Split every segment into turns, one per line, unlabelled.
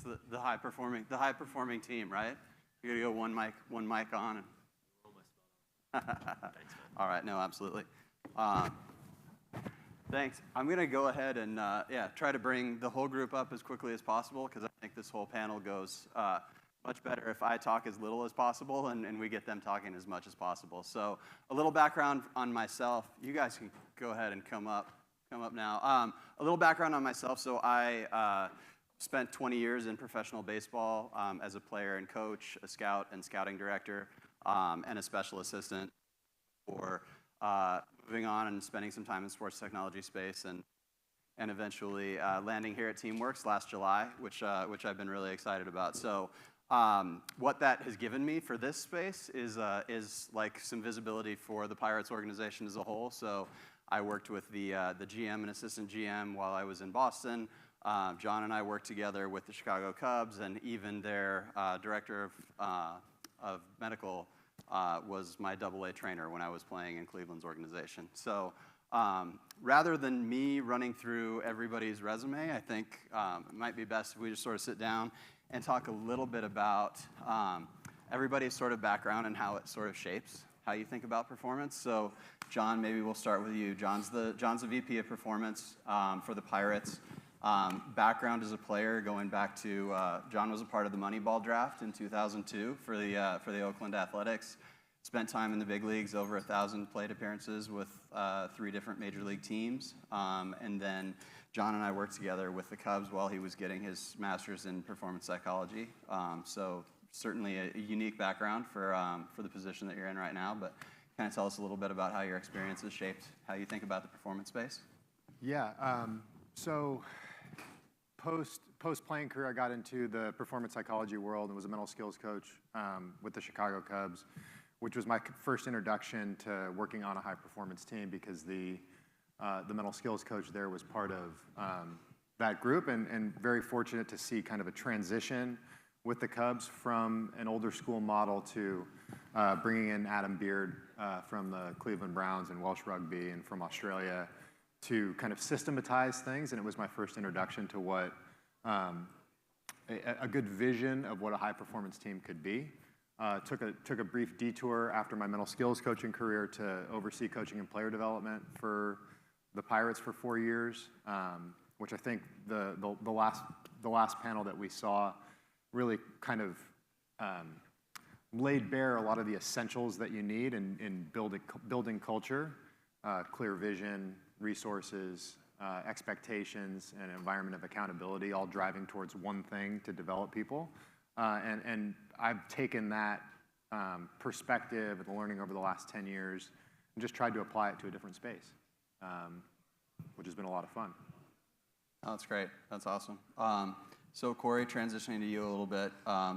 It's the high performing team, right? You gotta go one mic on. And
Thanks,
all right, no, absolutely. Thanks. I'm gonna go ahead and try to bring the whole group up as quickly as possible because I think this whole panel goes much better if I talk as little as possible and we get them talking as much as possible. So a little background on myself. You guys can go ahead and come up now. A little background on myself. So I spent 20 years in professional baseball as a player and coach, a scout and scouting director, and a special assistant for moving on and spending some time in sports technology space and eventually landing here at TeamWorks last July, which I've been really excited about. So what that has given me for this space is like some visibility for the Pirates organization as a whole. So I worked with the GM and assistant GM while I was in Boston. John and I worked together with the Chicago Cubs, and even their director of medical was my AA trainer when I was playing in Cleveland's organization. So rather than me running through everybody's resume, I think it might be best if we just sort of sit down and talk a little bit about everybody's sort of background and how it sort of shapes how you think about performance. So John, maybe we'll start with you. John's the VP of performance for the Pirates. Background as a player, going back to John was a part of the Moneyball draft in 2002 for the Oakland Athletics. Spent time in the big leagues, over 1,000 plate appearances with 3 different major league teams. And then John and I worked together with the Cubs while he was getting his master's in performance psychology. So certainly a unique background for the position that you're in right now. But kind of tell us a little bit about how your experience has shaped how you think about the performance space.
Yeah. So post playing career, I got into the performance psychology world and was a mental skills coach with the Chicago Cubs, which was my first introduction to working on a high performance team because the mental skills coach there was part of that group, and very fortunate to see kind of a transition with the Cubs from an older school model to bringing in Adam Beard from the Cleveland Browns and Welsh Rugby and from Australia to kind of systematize things. And it was my first introduction to what a good vision of what a high performance team could be. Took a brief detour after my mental skills coaching career to oversee coaching and player development for the Pirates for 4 years, which I think the last panel that we saw really kind of laid bare a lot of the essentials that you need in building culture, clear vision, resources, expectations, and an environment of accountability, all driving towards one thing to develop people. And I've taken that perspective and the learning over the last 10 years and just tried to apply it to a different space, which has been a lot of fun.
Oh, that's great. That's awesome. So Corey, transitioning to you a little bit.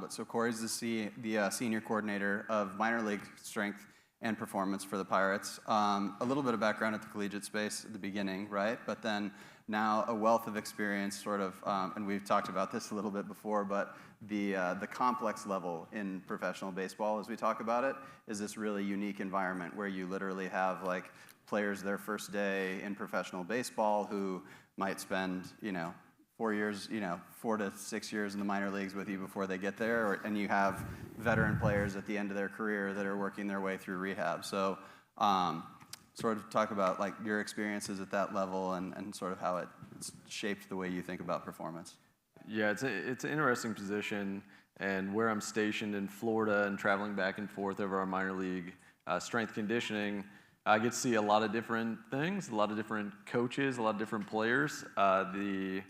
So Corey's the senior coordinator of minor league strength and performance for the Pirates. A little bit of background at the collegiate space at the beginning, right? But then now a wealth of experience, sort of, and we've talked about this a little bit before, but the complex level in professional baseball, as we talk about it, is this really unique environment where you literally have like players their first day in professional baseball who might spend, 4 to 6 years in the minor leagues with you before they get there, and you have veteran players at the end of their career that are working their way through rehab. So sort of talk about like your experiences at that level and sort of how it's shaped the way you think about performance.
Yeah, it's an interesting position, and where I'm stationed in Florida and traveling back and forth over our minor league strength conditioning, I get to see a lot of different things, a lot of different coaches, a lot of different players. The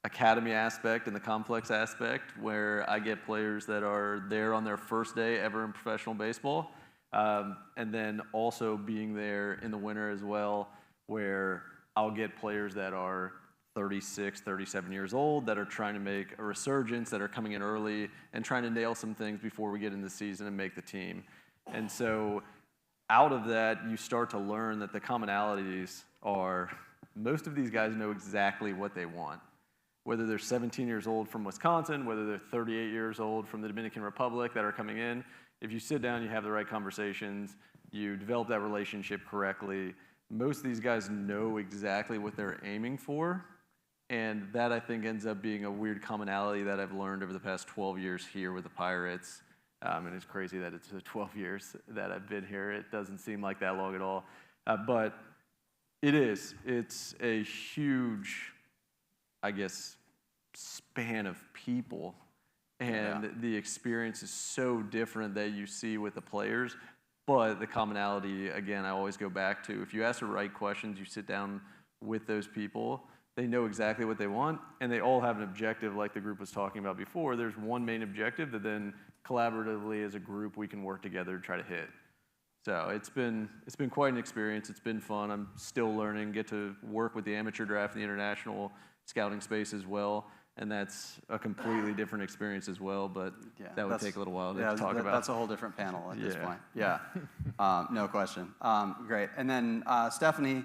academy aspect and the complex aspect, where I get players that are there on their first day ever in professional baseball, and then also being there in the winter as well, where I'll get players that are 36, 37 years old that are trying to make a resurgence, that are coming in early and trying to nail some things before we get into the season and make the team. And so out of that, you start to learn that the commonalities are most of these guys know exactly what they want. Whether they're 17 years old from Wisconsin, whether they're 38 years old from the Dominican Republic that are coming in, if you sit down, you have the right conversations, you develop that relationship correctly, most of these guys know exactly what they're aiming for, And that, I think, ends up being a weird commonality that I've learned over the past 12 years here with the Pirates. And it's crazy that it's the 12 years that I've been here. It doesn't seem like that long at all. But it is. It's a huge, I guess, span of people. And the experience is so different that you see with the players. But the commonality, again, I always go back to, if you ask the right questions, you sit down with those people, they know exactly what they want, and they all have an objective like the group was talking about before. There's one main objective that then collaboratively as a group we can work together to try to hit. So it's been quite an experience. It's been fun. I'm still learning, get to work with the amateur draft and the international scouting space as well. And that's a completely different experience as well, but that would take a little while to talk about.
That's a whole different panel at this point. Yeah, no question. Great. And then Stephanie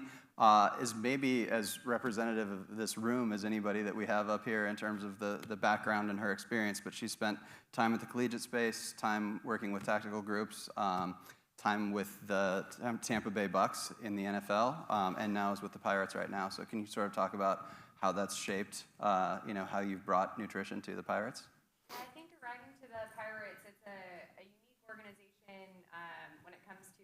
is maybe as representative of this room as anybody that we have up here in terms of the background and her experience, but she spent time at the collegiate space, time working with tactical groups, time with the Tampa Bay Bucks in the NFL, and now is with the Pirates right now. So can you sort of talk about how that's shaped, how you've brought nutrition to the Pirates?
I think arriving to the Pirates, it's a unique organization when it comes to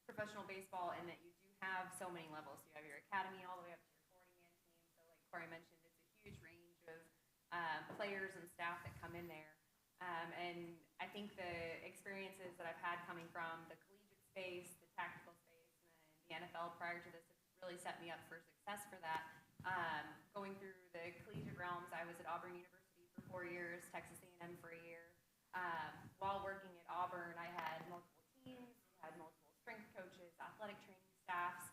professional baseball, in that you do have so many levels. You have your academy all the way up to your 40-man team. So like Corey mentioned, it's a huge range of players and staff that come in there. And I think the experiences that I've had coming from the collegiate space, the tactical space, and the NFL prior to this have really set me up for success for that. Going through the collegiate realms, I was at Auburn University for 4 years, Texas A&M for a year. While working at Auburn, I had multiple teams, had multiple strength coaches, athletic training staffs,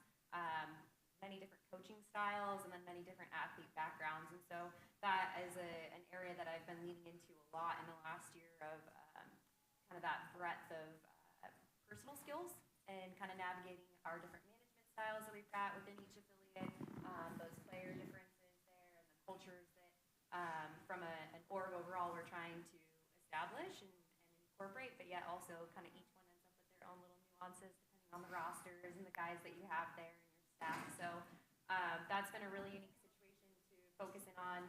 many different coaching styles, and then many different athlete backgrounds. And so that is an area that I've been leaning into a lot in the last year of kind of that breadth of personal skills and kind of navigating our different management styles that we've got within each affiliate, those player differences there, and the cultures that from an org overall we're trying to establish and incorporate, but yet also kind of each one ends up with their own little nuances depending on the rosters and the guys that you have there and your staff. So that's been a really unique situation to focus in on.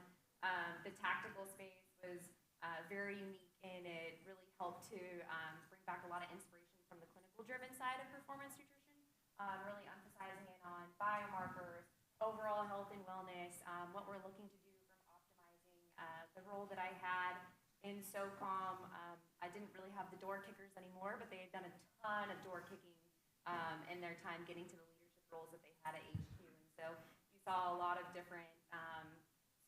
The tactical space was very unique, and it really helped to bring back a lot of inspiration from the clinical-driven side of performance nutrition, really emphasizing it on biomarkers, overall health and wellness, what we're looking to do from optimizing the role that I had in SOCOM. I didn't really have the door kickers anymore, but they had done a ton of door kicking in their time getting to the leadership roles that they had at HQ. And so you saw a lot of different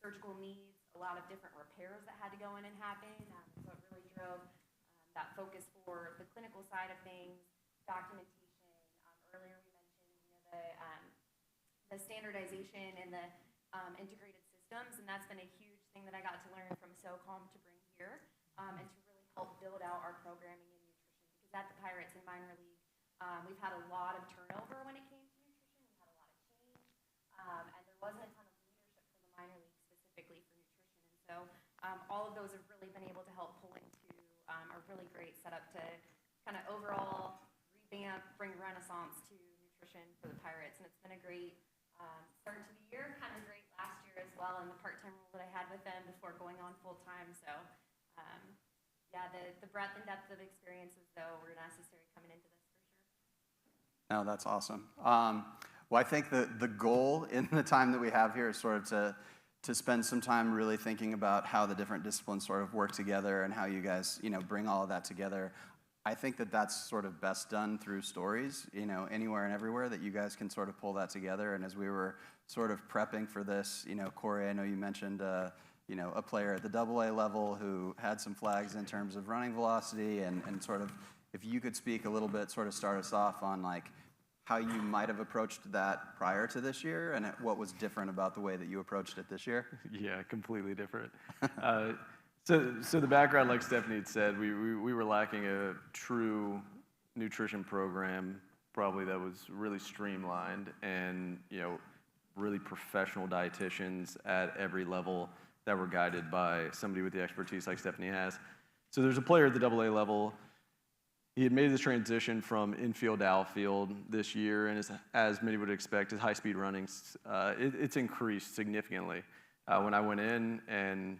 surgical needs, a lot of different repairs that had to go in and happen. So it really drove that focus for the clinical side of things, documentation. Earlier we mentioned the standardization and the integrated systems, and that's been a huge thing that I got to learn from SOCOM to bring here, and to really help build out our programming in nutrition. Because at the Pirates in minor league, we've had a lot of turnover when it came to nutrition. We had a lot of change, and there wasn't a ton of leadership for the minor league specifically for nutrition. And so all of those have really been able to help pull into a really great setup to kind of overall revamp, bring renaissance to nutrition for the Pirates. And it's been a great start to the year, kind of great last year as well, and the part-time role that I had with them before going on full-time. So the breadth and depth of experiences, though, were necessary coming into this for sure.
No, that's awesome. Well, I think the goal in the time that we have here is sort of to spend some time really thinking about how the different disciplines sort of work together and how you guys, bring all of that together. I think that that's sort of best done through stories, anywhere and everywhere that you guys can sort of pull that together. And as we were sort of prepping for this, Corey, I know you mentioned, a player at the AA level who had some flags in terms of running velocity, and sort of, if you could speak a little bit, sort of start us off on like how you might have approached that prior to this year, and what was different about the way that you approached it this year.
Yeah, completely different. So the background, like Stephanie had said, we were lacking a true nutrition program, probably that was really streamlined, and really professional dietitians at every level that were guided by somebody with the expertise like Stephanie has. So there's a player at the AA level. He had made this transition from infield to outfield this year, and as many would expect, his high-speed running, it's increased significantly. when I went in, and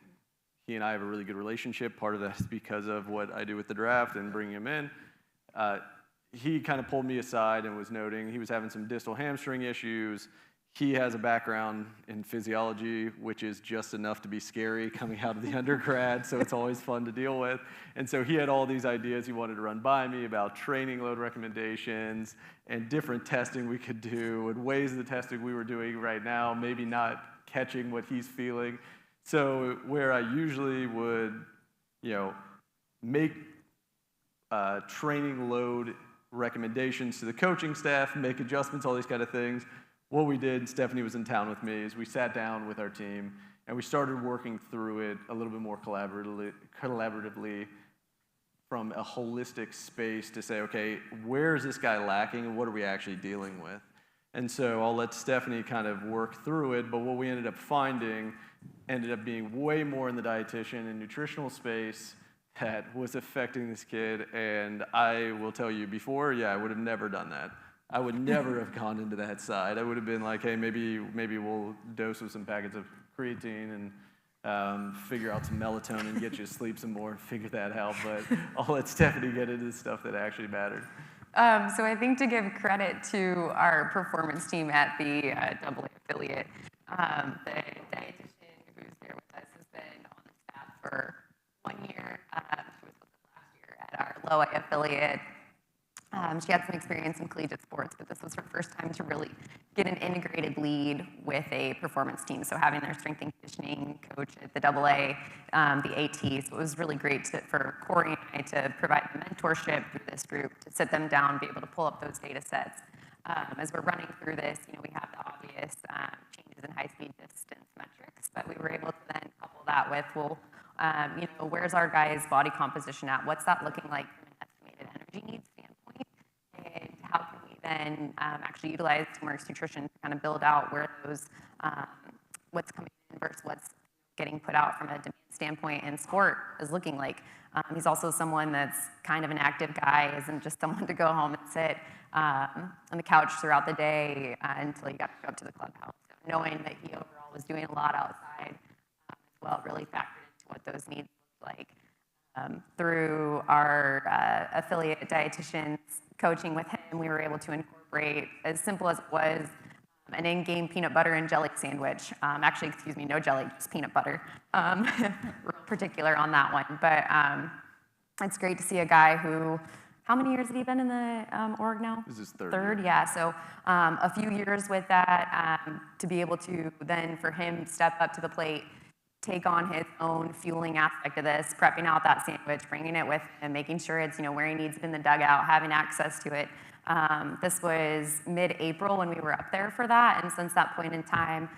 he and I have a really good relationship. Part of that is because of what I do with the draft and bringing him in. He kind of pulled me aside and was noting he was having some distal hamstring issues. He has a background in physiology, which is just enough to be scary coming out of the undergrad, so it's always fun to deal with. And so he had all these ideas he wanted to run by me about training load recommendations and different testing we could do and ways of the testing we were doing right now, maybe not catching what he's feeling. So where I usually would, make training load recommendations to the coaching staff, make adjustments, all these kind of things. What we did, Stephanie was in town with me, is we sat down with our team and we started working through it a little bit more collaboratively from a holistic space to say, okay, where is this guy lacking and what are we actually dealing with? And so I'll let Stephanie kind of work through it, but what we ended up finding ended up being way more in the dietitian and nutritional space that was affecting this kid. And I will tell you, before, I would have never done that. I would never have gone into that side. I would have been like, hey, maybe we'll dose with some packets of creatine and figure out some melatonin, get you to sleep some more, figure that out. But I'll let Stephanie get into the stuff that actually mattered.
So I think to give credit to our performance team at the AA affiliate, the dietitian who's there with us has been on the staff for 1 year. She was with us last year at our low A affiliate. She had some experience in collegiate sports, but this was her first time to really get an integrated lead with a performance team. So having their strength and conditioning coach at the AA, the AT, so it was really great for Corey and I to provide the mentorship through this group, to sit them down, be able to pull up those data sets. As we're running through this, we have the obvious changes in high-speed distance metrics, but we were able to then couple that with, where's our guy's body composition at? What's that looking like from an estimated energy needs standpoint? And how can we then actually utilize Teamworks Nutrition to kind of build out where those, what's coming in versus what's getting put out from a demand standpoint and sport is looking like. He's also someone that's kind of an active guy, isn't just someone to go home and sit on the couch throughout the day until you got to go up to the clubhouse. So knowing that he overall was doing a lot outside as well really factored into what those needs look like. Through our affiliate dietitians coaching with him, we were able to incorporate, as simple as it was, an in-game peanut butter and jelly sandwich. Actually, excuse me, no jelly, just peanut butter. Real particular on that one. But it's great to see a guy who, how many years has he been in the org now?
This is third.
Third, yeah. So a few years with that, to be able to then, for him, step up to the plate, take on his own fueling aspect of this, prepping out that sandwich, bringing it with him, making sure it's where he needs it in the dugout, having access to it. This was mid-April when we were up there for that, and since that point in time,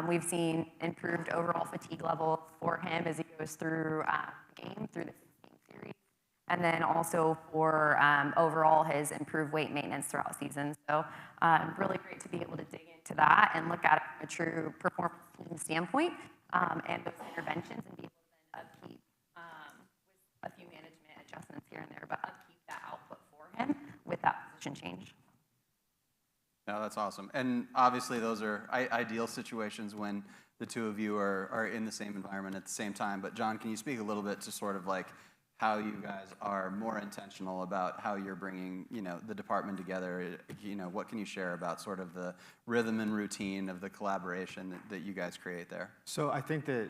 we've seen improved overall fatigue levels for him as he goes through the game, through the 16 series, and then also for overall his improved weight maintenance throughout season. So really great to be able to dig into that and look at it from a true performance team standpoint. And those interventions and be able to then upkeep with a few management adjustments here and there, but upkeep that output for him with that position change.
No, that's awesome. And obviously those are ideal situations when the two of you are in the same environment at the same time. But John, can you speak a little bit to sort of like how you guys are more intentional about how you're bringing, the department together? What can you share about sort of the rhythm and routine of the collaboration that you guys create there?
So I think that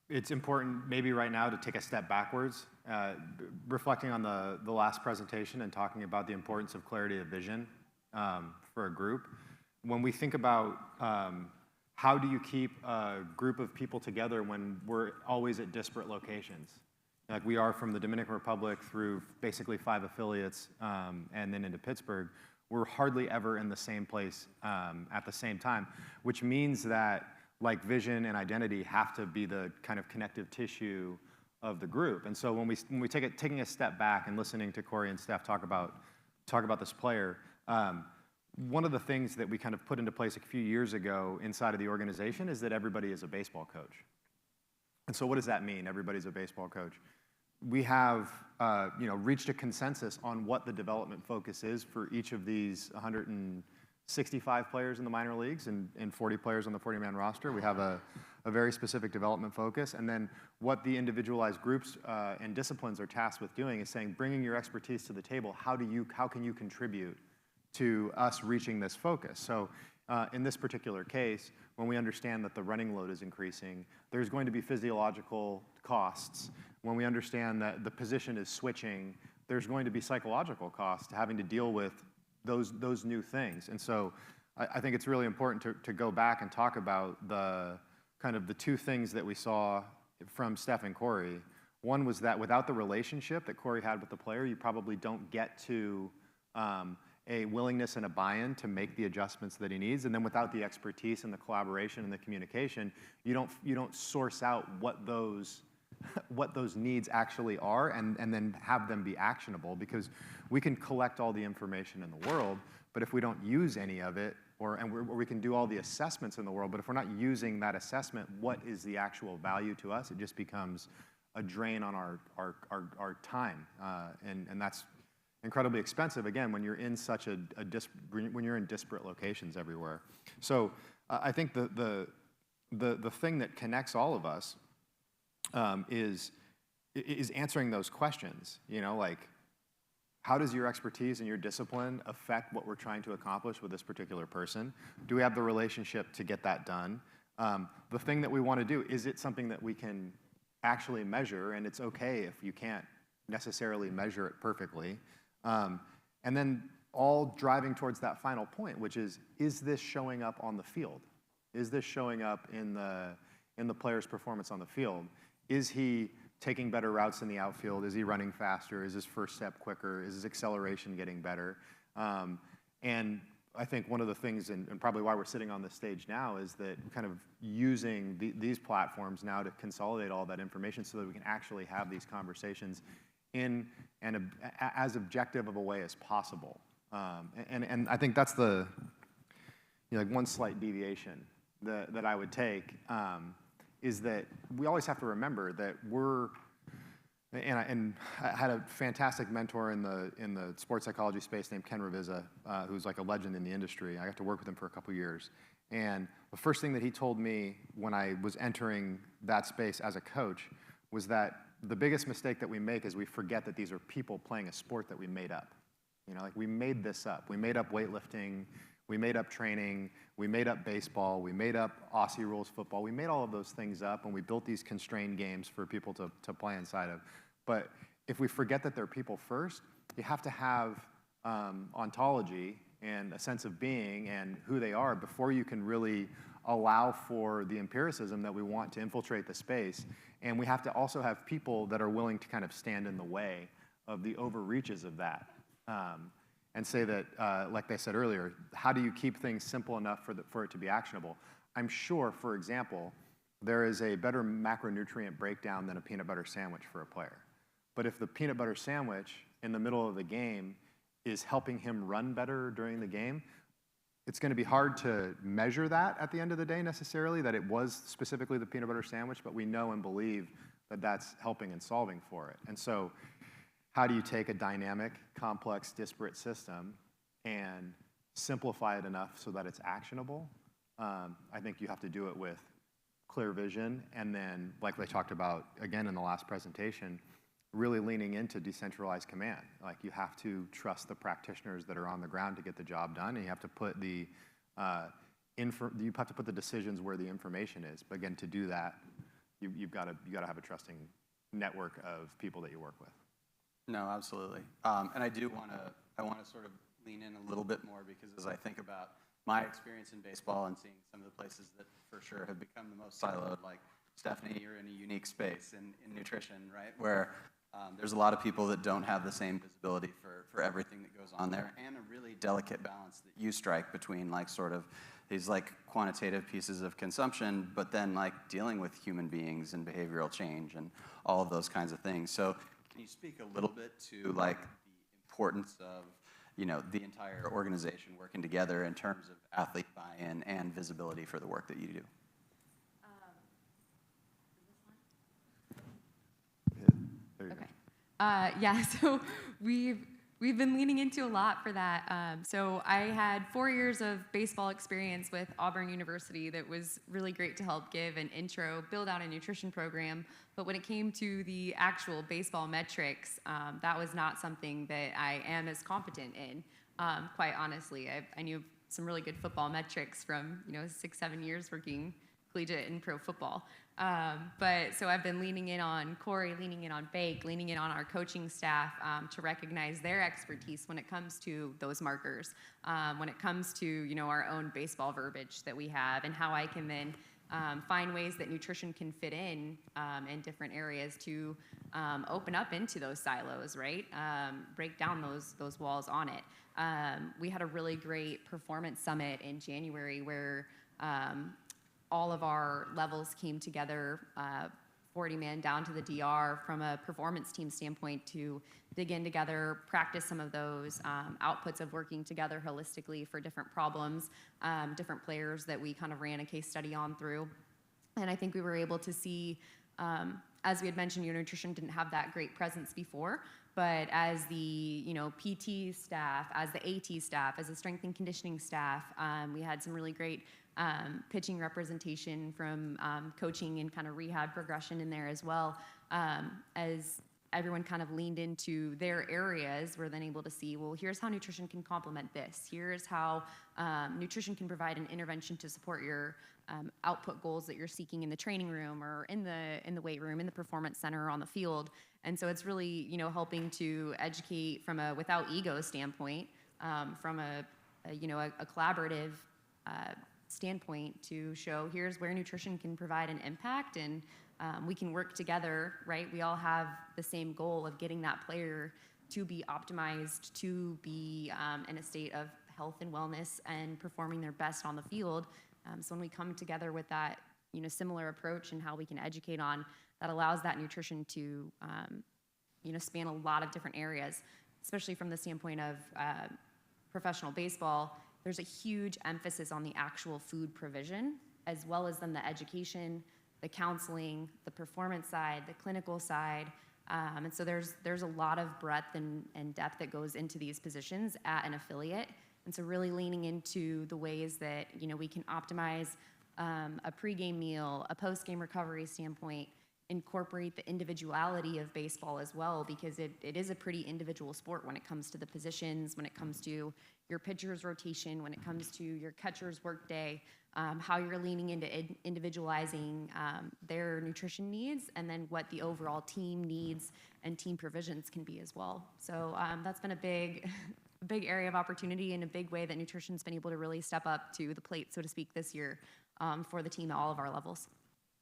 it's important maybe right now to take a step backwards, reflecting on the last presentation and talking about the importance of clarity of vision for a group. When we think about how do you keep a group of people together when we're always at disparate locations? Like we are from the Dominican Republic through basically 5 affiliates and then into Pittsburgh, we're hardly ever in the same place at the same time, which means that like vision and identity have to be the kind of connective tissue of the group. And so when we taking a step back and listening to Corey and Steph talk about this player, one of the things that we kind of put into place a few years ago inside of the organization is that everybody is a baseball coach. And so what does that mean, everybody's a baseball coach? We have reached a consensus on what the development focus is for each of these 160 65 players in the minor leagues and 40 players on the 40-man roster. We have a very specific development focus. And then what the individualized groups and disciplines are tasked with doing is saying, bringing your expertise to the table, how can you contribute to us reaching this focus? So in this particular case, when we understand that the running load is increasing, there's going to be physiological costs. When we understand that the position is switching, there's going to be psychological costs to having to deal with those new things. And so I think it's really important to go back and talk about the kind of the two things that we saw from Steph and Corey. One was that without the relationship that Corey had with the player, you probably don't get to a willingness and a buy-in to make the adjustments that he needs. And then without the expertise and the collaboration and the communication, you don't source out what those needs actually are and then have them be actionable, because we can collect all the information in the world, but if we don't use any of it, or we can do all the assessments in the world, but if we're not using that assessment, what is the actual value to us? It just becomes a drain on our time, and that's incredibly expensive, again, when you're in such when you're in disparate locations everywhere. So I think the thing that connects all of us is answering those questions. You know, like, how does your expertise and your discipline affect what we're trying to accomplish with this particular person? Do we have the relationship to get that done? The thing that we want to do, is it something that we can actually measure? And it's okay if you can't necessarily measure it perfectly. And then all driving towards that final point, which is this showing up on the field? Is this showing up in the player's performance on the field? Is he taking better routes in the outfield? Is he running faster? Is his first step quicker? Is his acceleration getting better? And I think one of the things, and probably why we're sitting on this stage now, is that kind of using these platforms now to consolidate all that information so that we can actually have these conversations in as objective of a way as possible. And I think that's the, you know, like one slight deviation that I would take, is that we always have to remember that and I had a fantastic mentor in the sports psychology space named Ken Ravizza, who's like a legend in the industry. I got to work with him for a couple years. And the first thing that he told me when I was entering that space as a coach was that the biggest mistake that we make is we forget that these are people playing a sport that we made up. You know, like, we made this up. We made up weightlifting. We made up training. We made up baseball. We made up Aussie rules football. We made all of those things up, and we built these constrained games for people to play inside of. But if we forget that they're people first, you have to have ontology and a sense of being and who they are before you can really allow for the empiricism that we want to infiltrate the space. And we have to also have people that are willing to kind of stand in the way of the overreaches of that. And say that, like they said earlier, how do you keep things simple enough for it to be actionable? I'm sure, for example, there is a better macronutrient breakdown than a peanut butter sandwich for a player. But if the peanut butter sandwich in the middle of the game is helping him run better during the game, it's going to be hard to measure that at the end of the day necessarily, that it was specifically the peanut butter sandwich, but we know and believe that that's helping and solving for it. And so how do you take a dynamic, complex, disparate system and simplify it enough so that it's actionable? I think you have to do it with clear vision, and then, like they talked about again in the last presentation, really leaning into decentralized command. Like, you have to trust the practitioners that are on the ground to get the job done, and you have to put the decisions where the information is. But again, to do that, you've got to have a trusting network of people that you work with.
No, absolutely. And I want to sort of lean in a little bit more, because as I think about my experience in baseball and seeing some of the places that for sure have become the most siloed, like Stephanie, you're in a unique space in nutrition, right? Where there's a lot of people that don't have the same visibility for everything that goes on there, and a really delicate balance that you strike between like sort of these like quantitative pieces of consumption, but then like dealing with human beings and behavioral change and all of those kinds of things. So can you speak a little bit to like the importance of, you know, the entire organization working together in terms of athlete buy-in and visibility for the work that you do?
There you go.
Yeah, so we've We've been leaning into a lot for that. So I had 4 years of baseball experience with Auburn University that was really great to help give an intro, build out a nutrition program. But when it came to the actual baseball metrics, that was not something that I am as competent in, quite honestly. I knew some really good football metrics from 6-7 years working collegiate and pro football. But so I've been leaning in on Corey, leaning in on Bake, leaning in on our coaching staff to recognize their expertise when it comes to those markers, when it comes to our own baseball verbiage that we have, and how I can then find ways that nutrition can fit in different areas to open up into those silos, right? Break down those walls on it. We had a really great performance summit in January where all of our levels came together, 40-man down to the DR from a performance team standpoint to dig in together, practice some of those outputs of working together holistically for different problems, different players that we kind of ran a case study on through. And I think we were able to see, as we had mentioned, your nutrition didn't have that great presence before, but as the PT staff, as the AT staff, as the strength and conditioning staff, we had some really great pitching representation from coaching and kind of rehab progression in there as well. As everyone kind of leaned into their areas, we're then able to see, well, here's how nutrition can complement this. Here's how nutrition can provide an intervention to support your output goals that you're seeking in the training room or in the weight room, in the performance center, or on the field. And so it's really helping to educate from a without ego standpoint, from a collaborative standpoint to show here's where nutrition can provide an impact, and we can work together, right? We all have the same goal of getting that player to be optimized, to be in a state of health and wellness and performing their best on the field. So when we come together with that similar approach and how we can educate on, that allows that nutrition to span a lot of different areas, especially from the standpoint of professional baseball. There's a huge emphasis on the actual food provision, as well as then the education, the counseling, the performance side, the clinical side. And so there's a lot of breadth and depth that goes into these positions at an affiliate. And so really leaning into the ways that we can optimize a pregame meal, a postgame recovery standpoint, incorporate the individuality of baseball as well, because it is a pretty individual sport when it comes to the positions, when it comes to your pitcher's rotation, when it comes to your catcher's workday, how you're leaning into individualizing their nutrition needs, and then what the overall team needs and team provisions can be as well. So that's been a big area of opportunity and a big way that nutrition's been able to really step up to the plate, so to speak, this year for the team at all of our levels.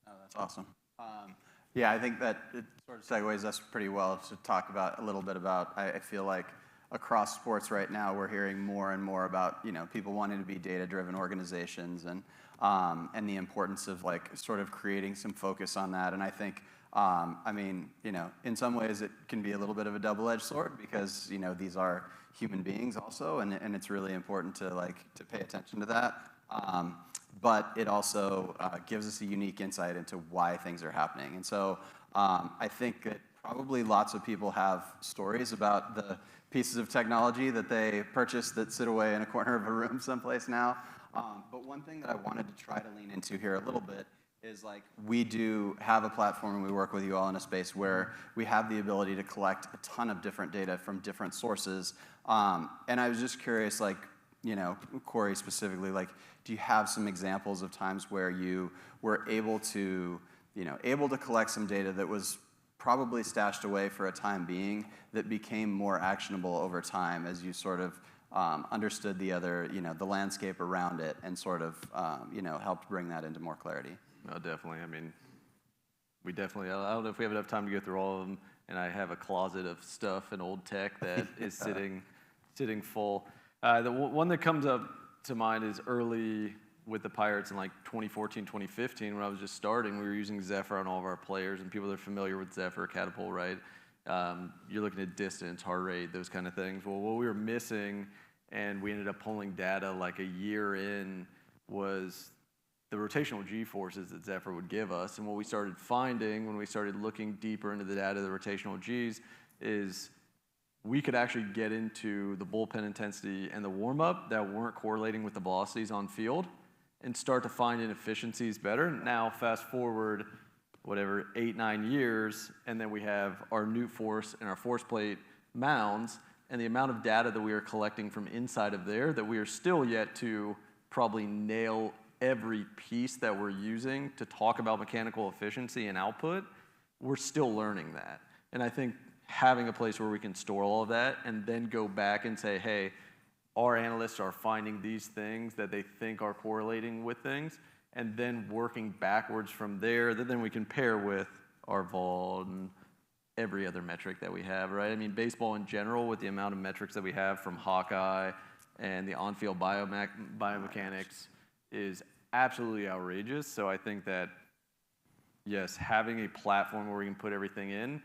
Oh, that's awesome. Yeah, I think that it sort of segues us pretty well to talk about a little bit about, I feel like across sports right now, we're hearing more and more about, people wanting to be data-driven organizations and the importance of sort of creating some focus on that. And I think, in some ways it can be a little bit of a double-edged sword because, these are human beings also, and it's really important to pay attention to that. But it also gives us a unique insight into why things are happening. And so I think that probably lots of people have stories about the pieces of technology that they purchased that sit away in a corner of a room someplace now. But one thing that I wanted to try to lean into here a little bit is we do have a platform and we work with you all in a space where we have the ability to collect a ton of different data from different sources. And I was just curious, Corey specifically, do you have some examples of times where you were able to collect some data that was probably stashed away for a time being that became more actionable over time as you sort of understood the landscape around it and sort of, helped bring that into more clarity?
No, definitely. We definitely, I don't know if we have enough time to go through all of them, and I have a closet of stuff and old tech that is sitting full. The one that comes up to mind is early with the Pirates in 2014, 2015, when I was just starting. We were using Zephyr on all of our players, and people that are familiar with Zephyr, Catapult, right? You're looking at distance, heart rate, those kind of things. Well, what we were missing, and we ended up pulling data a year in, was the rotational G-forces that Zephyr would give us. And what we started finding when we started looking deeper into the data, the rotational Gs, is we could actually get into the bullpen intensity and the warm-up that weren't correlating with the velocities on field and start to find inefficiencies better. Now, fast forward, whatever, 8, 9 years, and then we have our Newt Force and our force plate mounds, and the amount of data that we are collecting from inside of there that we are still yet to probably nail every piece that we're using to talk about mechanical efficiency and output. We're still learning that. And I think having a place where we can store all of that and then go back and say, hey, our analysts are finding these things that they think are correlating with things, and then working backwards from there, that then we can pair with our vol and every other metric that we have, right? I mean, baseball in general, with the amount of metrics that we have from Hawkeye and the on-field biomechanics is absolutely outrageous. So I think that, yes, having a platform where we can put everything in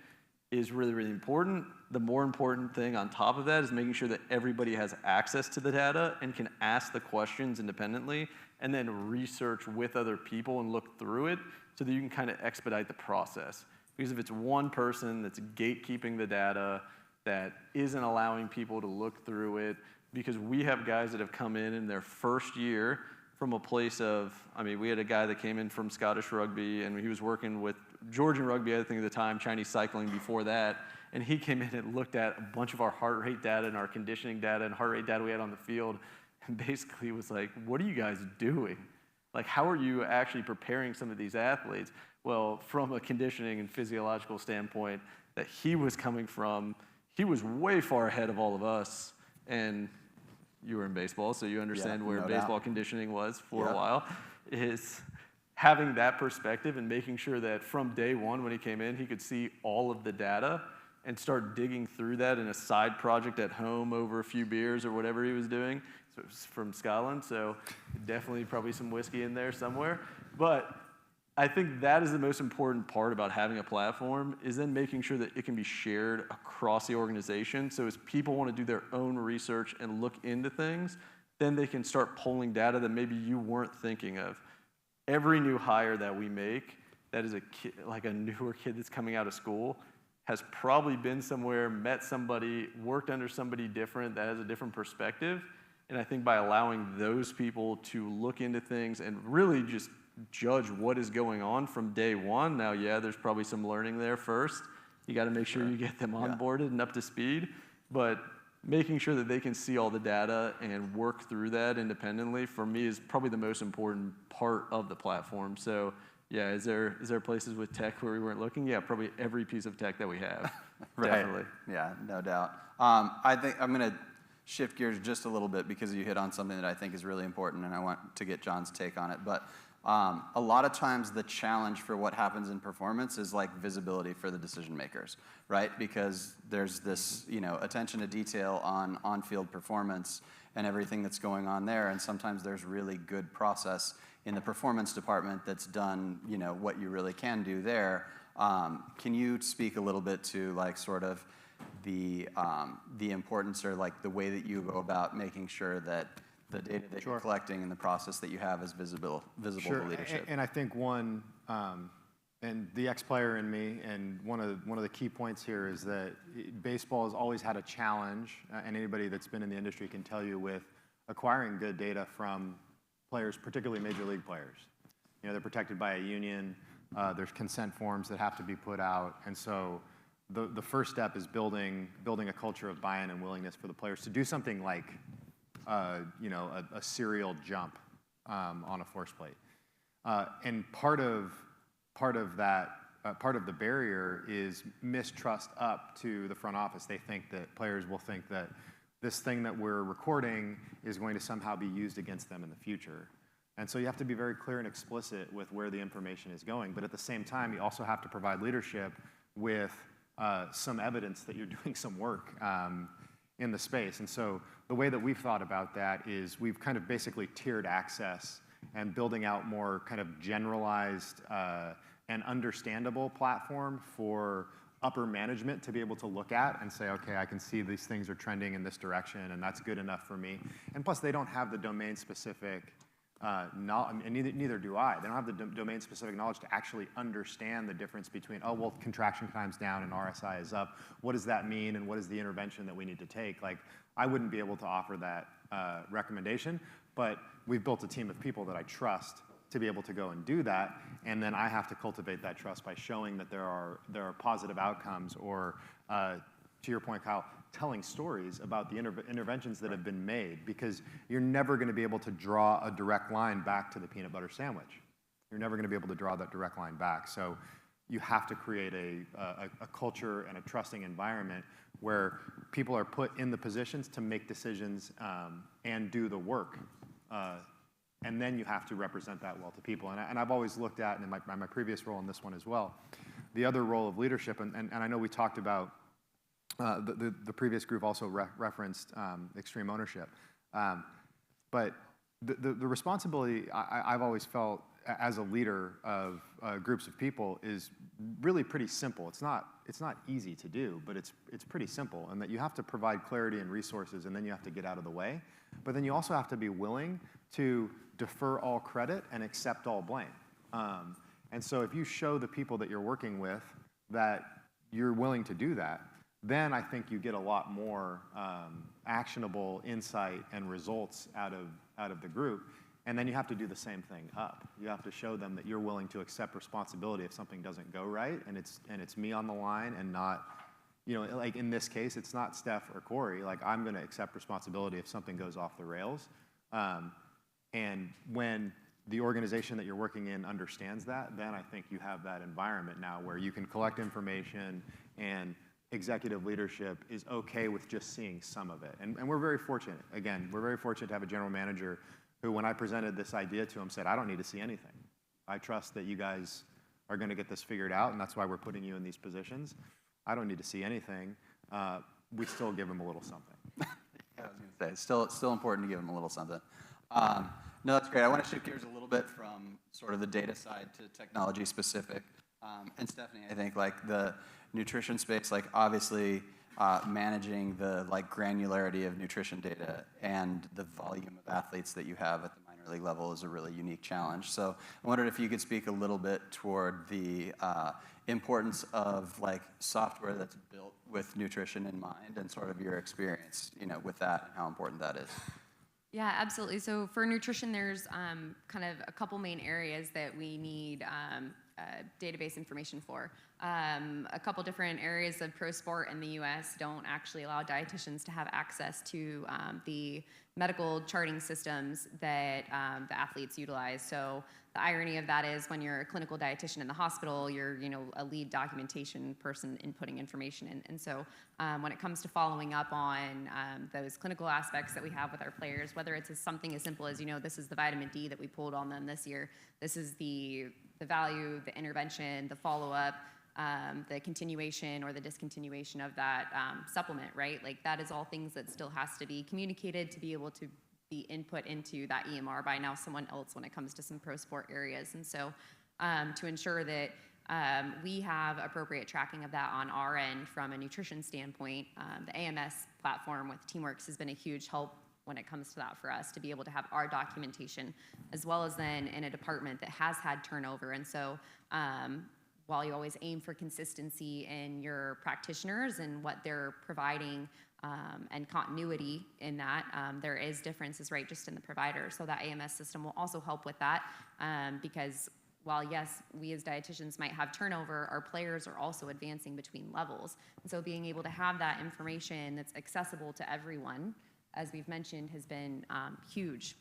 is really, really important. The more important thing on top of that is making sure that everybody has access to the data and can ask the questions independently and then research with other people and look through it so that you can kind of expedite the process. Because if it's one person that's gatekeeping the data, that isn't allowing people to look through it, because we have guys that have come in their first year from a place of, I mean, we had a guy that came in from Scottish rugby, and he was working with Georgian rugby, I think at the time, Chinese cycling before that, and he came in and looked at a bunch of our heart rate data and our conditioning data and heart rate data we had on the field, and basically was like, what are you guys doing? Like, how are you actually preparing some of these athletes? Well, from a conditioning and physiological standpoint that he was coming from, he was way far ahead of all of us, and you were in baseball, so you understand where baseball conditioning was for a while, is having that perspective and making sure that from day one when he came in, he could see all of the data and start digging through that in a side project at home over a few beers or whatever he was doing. So it was from Scotland, so definitely probably some whiskey in there somewhere. But I think that is the most important part about having a platform, is then making sure that it can be shared across the organization. So as people want to do their own research and look into things, then they can start pulling data that maybe you weren't thinking of. Every new hire that we make that is a kid, like a newer kid that's coming out of school, has probably been somewhere, met somebody, worked under somebody different that has a different perspective. And I think by allowing those people to look into things and really just judge what is going on from day one. Now, yeah, there's probably some learning there first. You got to make sure you get them onboarded and up to speed. But making sure that they can see all the data and work through that independently, for me, is probably the most important part of the platform. So, yeah, is there places with tech where we weren't looking? Yeah, probably every piece of tech that we have. Definitely.
Yeah, no doubt. I think I'm going to shift gears just a little bit because you hit on something that I think is really important, and I want to get John's take on it. But a lot of times the challenge for what happens in performance is like visibility for the decision makers, right? Because there's this, attention to detail on on-field performance and everything that's going on there, and sometimes there's really good process in the performance department that's done, what you really can do there. Can you speak a little bit to like sort of the importance or like the way that you go about making sure that the data that you're collecting and the process that you have is visible to leadership?
And I think one, and the ex-player in me, and one of the key points here is that baseball has always had a challenge, and anybody that's been in the industry can tell you, with acquiring good data from players, particularly major league players. They're protected by a union. There's consent forms that have to be put out, and so the first step is building a culture of buy-in and willingness for the players to do something like a serial jump on a force plate. And part of the barrier is mistrust up to the front office. They think that players will think that this thing that we're recording is going to somehow be used against them in the future. And so you have to be very clear and explicit with where the information is going. But at the same time, you also have to provide leadership with some evidence that you're doing some work in the space. And so the way that we've thought about that is we've kind of basically tiered access and building out more kind of generalized and understandable platform for upper management to be able to look at and say, okay, I can see these things are trending in this direction, and that's good enough for me. And plus, they don't have the domain-specific and neither do I. They don't have the domain-specific knowledge to actually understand the difference between, oh, well, contraction time's down and RSI is up. What does that mean, and what is the intervention that we need to take? Like, I wouldn't be able to offer that recommendation, but we've built a team of people that I trust to be able to go and do that, and then I have to cultivate that trust by showing that there are positive outcomes, or to your point, Kyle, telling stories about the interventions that have been made, because you're never going to be able to draw a direct line back to the peanut butter sandwich. You're never going to be able to draw that direct line back. So you have to create a culture and a trusting environment where people are put in the positions to make decisions and do the work. And then you have to represent that well to people. And I've always looked at, and in my previous role in this one as well, the other role of leadership, and I know we talked about, the previous group also referenced extreme ownership. But the responsibility I've always felt as a leader of groups of people is really pretty simple. It's not easy to do, but it's pretty simple, and that you have to provide clarity and resources, and then you have to get out of the way. But then you also have to be willing to defer all credit and accept all blame. And so if you show the people that you're working with that you're willing to do that, then I think you get a lot more actionable insight and results out of the group. And then you have to do the same thing up. You have to show them that you're willing to accept responsibility if something doesn't go right, and it's me on the line, and not, like in this case, it's not Steph or Corey. Like, I'm going to accept responsibility if something goes off the rails. And when the organization that you're working in understands that, then I think you have that environment now where you can collect information, and executive leadership is okay with just seeing some of it. And we're very fortunate. Again, we're very fortunate to have a general manager who, when I presented this idea to him, said, I don't need to see anything. I trust that you guys are going to get this figured out, and that's why we're putting you in these positions. I don't need to see anything. We still give him a little something.
Yeah, I was going to say, it's still important to give them a little something. No, that's great. I want to shift gears a little bit from sort of the data side to technology specific. And Stephanie, I think like the nutrition space, like obviously managing the like granularity of nutrition data and the volume of athletes that you have at the minor league level is a really unique challenge. So I wondered if you could speak a little bit toward the importance of like software that's built with nutrition in mind, and sort of your experience, with that, and how important that is.
Yeah, absolutely. So for nutrition, there's kind of a couple main areas that we need database information for. A couple different areas of pro sport in the U.S. don't actually allow dietitians to have access to the medical charting systems that the athletes utilize. So the irony of that is, when you're a clinical dietitian in the hospital, you're a lead documentation person inputting information in. And so when it comes to following up on those clinical aspects that we have with our players, whether it's something as simple as, this is the vitamin D that we pulled on them this year, this is the value, the intervention, the follow-up, the continuation or the discontinuation of that supplement, right? Like, that is all things that still has to be communicated to be able to be input into that EMR by now someone else when it comes to some pro sport areas. And so to ensure that we have appropriate tracking of that on our end from a nutrition standpoint, the AMS platform with Teamworks has been a huge help when it comes to that for us, to be able to have our documentation, as well as then in a department that has had turnover. And so while you always aim for consistency in your practitioners and what they're providing and continuity in that, there is differences, right, just in the provider. So that AMS system will also help with that, because while, yes, we as dietitians might have turnover, our players are also advancing between levels. And so being able to have that information that's accessible to everyone, as we've mentioned, has been huge.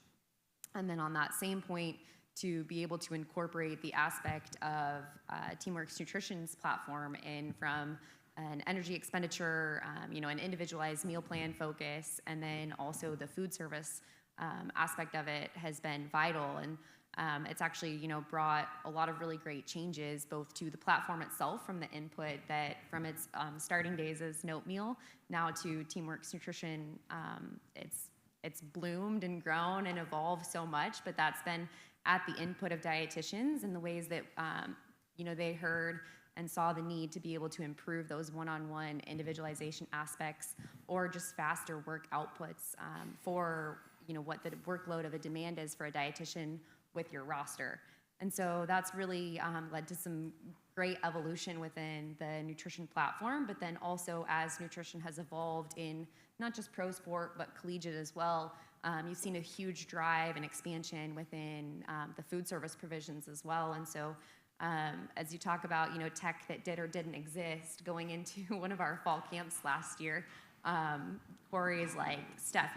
And then on that same point, to be able to incorporate the aspect of Teamworks Nutrition's platform in from an energy expenditure, an individualized meal plan focus, and then also the food service aspect of it has been vital. And it's actually, brought a lot of really great changes, both to the platform itself, from the input that from its starting days as Note Meal, now to Teamworks Nutrition. It's bloomed and grown and evolved so much, but that's been at the input of dietitians and the ways that, they heard and saw the need to be able to improve those one-on-one individualization aspects, or just faster work outputs for,
what the workload of a demand is for a dietitian with your roster. And so that's really led to some great evolution within the nutrition platform, but then also as nutrition has evolved in not just pro sport, but collegiate as well, you've seen a huge drive and expansion within the food service provisions as well. And so as you talk about, tech that did or didn't exist, going into one of our fall camps last year, Corey is like, Steph,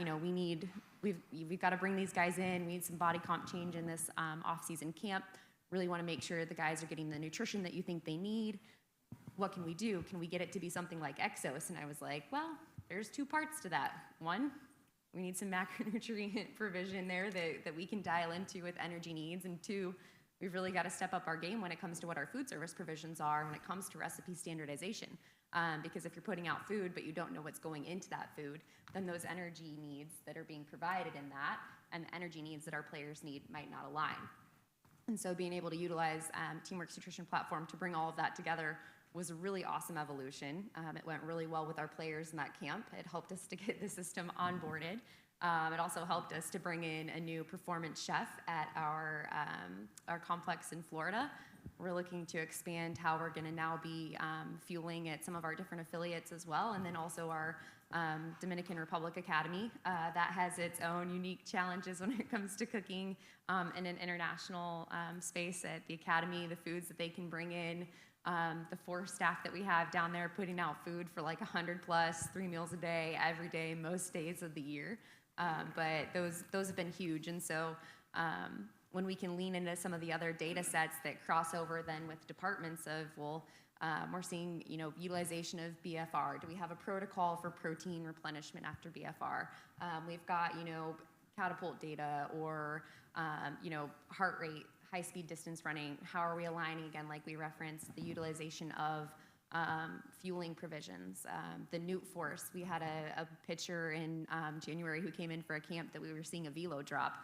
we've got to bring these guys in. We need some body comp change in this off-season camp. Really want to make sure the guys are getting the nutrition that you think they need. What can we do? Can we get it to be something like Exos? And I was like, well, there's two parts to that. One, we need some macronutrient provision there that we can dial into with energy needs. And two, we've really got to step up our game when it comes to what our food service provisions are when it comes to recipe standardization. Because if you're putting out food but you don't know what's going into that food, then those energy needs that are being provided in that and the energy needs that our players need might not align. And so being able to utilize Teamwork's nutrition platform to bring all of that together was a really awesome evolution. It went really well with our players in that camp. It helped us to get the system onboarded. It also helped us to bring in a new performance chef at our complex in Florida. We're looking to expand how we're going to now be fueling at some of our different affiliates as well, and then also our Dominican Republic Academy. That has its own unique challenges when it comes to cooking in an international space at the academy, the foods that they can bring in, the 4 staff that we have down there putting out food for like 100 plus, 3 meals a day, every day, most days of the year. But those have been huge. And so when we can lean into some of the other data sets that cross over then with departments of, we're seeing, utilization of BFR. Do we have a protocol for protein replenishment after BFR? We've got, catapult data or, heart rate, high-speed distance running. How are we aligning, again, like we referenced, the utilization of fueling provisions? The Newt Force, we had a pitcher in January who came in for a camp that we were seeing a velo drop.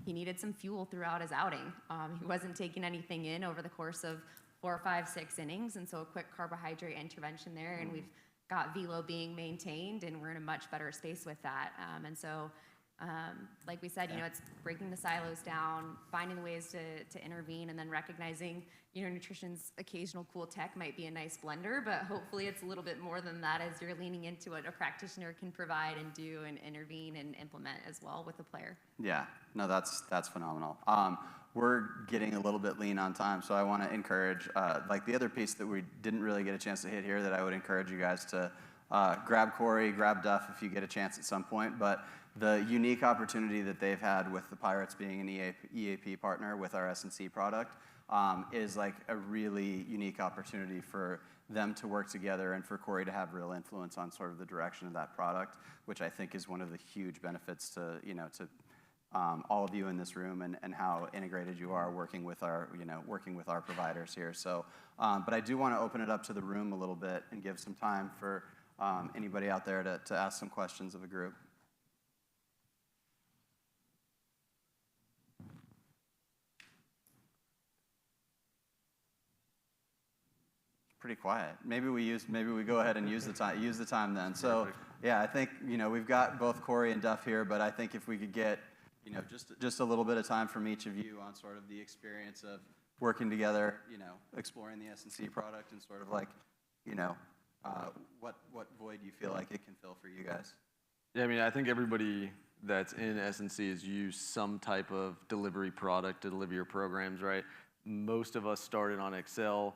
He needed some fuel throughout his outing. He wasn't taking anything in over the course of 4, 5, 6 innings, and so a quick carbohydrate intervention there, and we've got velo being maintained, and we're in a much better space with that. And so, like we said, it's breaking the silos down, finding the ways to intervene, and then recognizing, nutrition's occasional cool tech might be a nice blender, but hopefully it's a little bit more than that as you're leaning into what a practitioner can provide and do and intervene and implement as well with the player.
Yeah, no, that's phenomenal. We're getting a little bit lean on time, so I want to encourage, like the other piece that we didn't really get a chance to hit here that I would encourage you guys to grab Corey, grab Duff if you get a chance at some point, but the unique opportunity that they've had with the Pirates being an EAP partner with our S&C product is like a really unique opportunity for them to work together and for Corey to have real influence on sort of the direction of that product, which I think is one of the huge benefits to, to all of you in this room and how integrated you are working with our, working with our providers here. So, but I do want to open it up to the room a little bit and give some time for anybody out there to ask some questions of the group. Pretty quiet. Maybe we go ahead and use the time then. So yeah, I think we've got both Corey and Duff here, but I think if we could get just a little bit of time from each of you on sort of the experience of working together, exploring the S&C product and sort of like what void you feel like it can fill for you guys.
Yeah, I mean, I think everybody that's in S&C has used some type of delivery product to deliver your programs, right? Most of us started on Excel.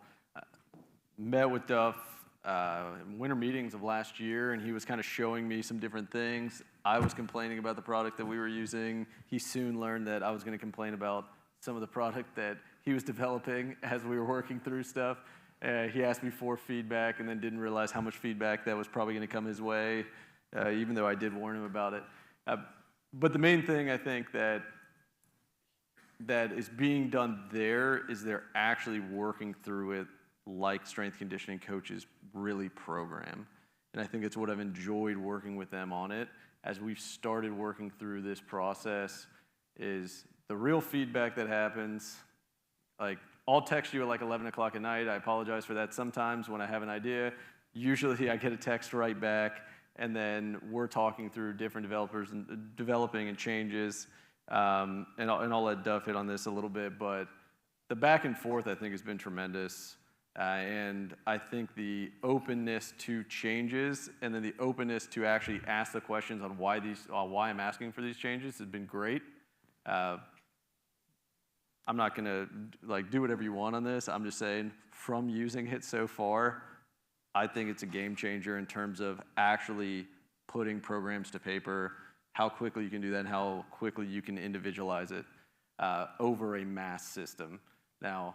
Met with Duff in winter meetings of last year, and he was kind of showing me some different things. I was complaining about the product that we were using. He soon learned that I was going to complain about some of the product that he was developing as we were working through stuff. He asked me for feedback and then didn't realize how much feedback that was probably going to come his way, even though I did warn him about it. But the main thing I think that is being done there is they're actually working through it like strength conditioning coaches really program. And I think it's what I've enjoyed working with them on it as we've started working through this process is the real feedback that happens. Like, I'll text you at like 11 o'clock at night. I apologize for that sometimes when I have an idea. Usually I get a text right back and then we're talking through different developers and developing and changes. And I'll let Duff hit on this a little bit, but the back and forth I think has been tremendous. And I think the openness to changes and then the openness to actually ask the questions on why I'm asking for these changes has been great. I'm not gonna do whatever you want on this. I'm just saying from using it so far, I think it's a game changer in terms of actually putting programs to paper, how quickly you can do that and how quickly you can individualize it over a mass system. Now,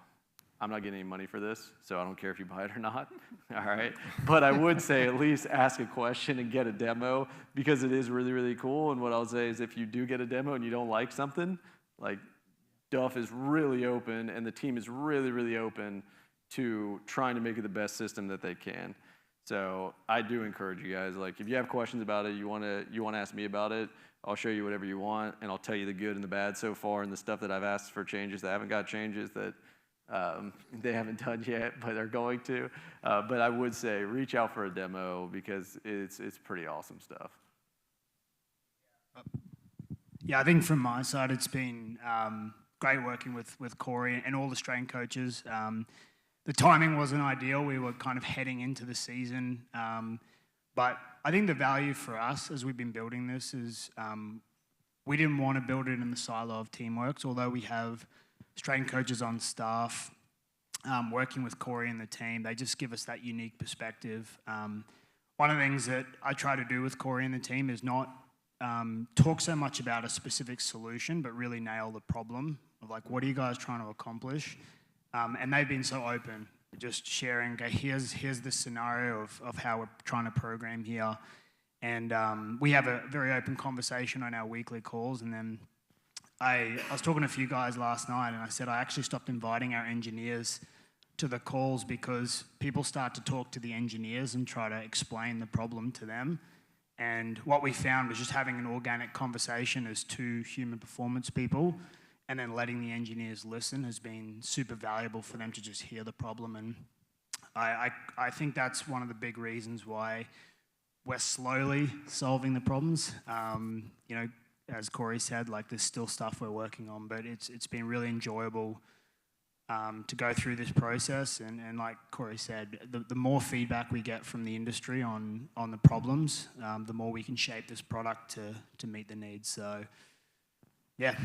I'm not getting any money for this, so I don't care if you buy it or not, all right? But I would say at least ask a question and get a demo because it is really, really cool. And what I'll say is if you do get a demo and you don't like something, Duff is really open and the team is really, really open to trying to make it the best system that they can. So I do encourage you guys, if you have questions about it, you wanna ask me about it, I'll show you whatever you want, and I'll tell you the good and the bad so far and the stuff that I've asked for changes that haven't got changes that they haven't done yet, but they're going to. But I would say reach out for a demo because it's pretty awesome stuff.
Yeah, I think from my side, it's been great working with Corey and all the strength coaches. The timing wasn't ideal. We were kind of heading into the season. But I think the value for us as we've been building this is we didn't want to build it in the silo of teamworks, although we have strength coaches on staff working with Corey and the team. They just give us that unique perspective. One of the things that I try to do with Corey and the team is not talk so much about a specific solution, but really nail the problem of what are you guys trying to accomplish? And they've been so open, just sharing, okay, here's the scenario of how we're trying to program here. And we have a very open conversation on our weekly calls. And then I was talking to a few guys last night and I said, I actually stopped inviting our engineers to the calls because people start to talk to the engineers and try to explain the problem to them. And what we found was just having an organic conversation as two human performance people and then letting the engineers listen has been super valuable for them to just hear the problem. And I think that's one of the big reasons why we're slowly solving the problems. As Corey said, there's still stuff we're working on, but it's been really enjoyable to go through this process. And like Corey said, the more feedback we get from the industry on the problems, the more we can shape this product to meet the needs. So yeah,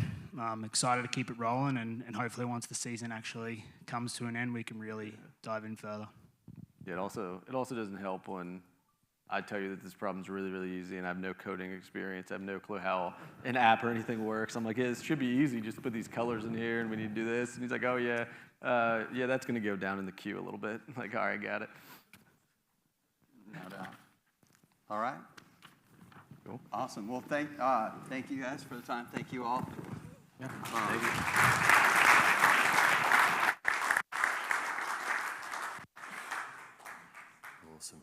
I'm excited to keep it rolling, and hopefully once the season actually comes to an end, we can really dive in further.
Yeah, it also doesn't help when I tell you that this problem's really, really easy and I have no coding experience. I have no clue how an app or anything works. I'm like, yeah, this should be easy. Just put these colors in here and we need to do this. And he's like, oh, yeah, that's going to go down in the queue a little bit. I'm like, all right, got it.
No doubt. All right.
Cool.
Awesome. Well, thank you guys for the time. Thank you all.
Yeah. Thank you.
Awesome.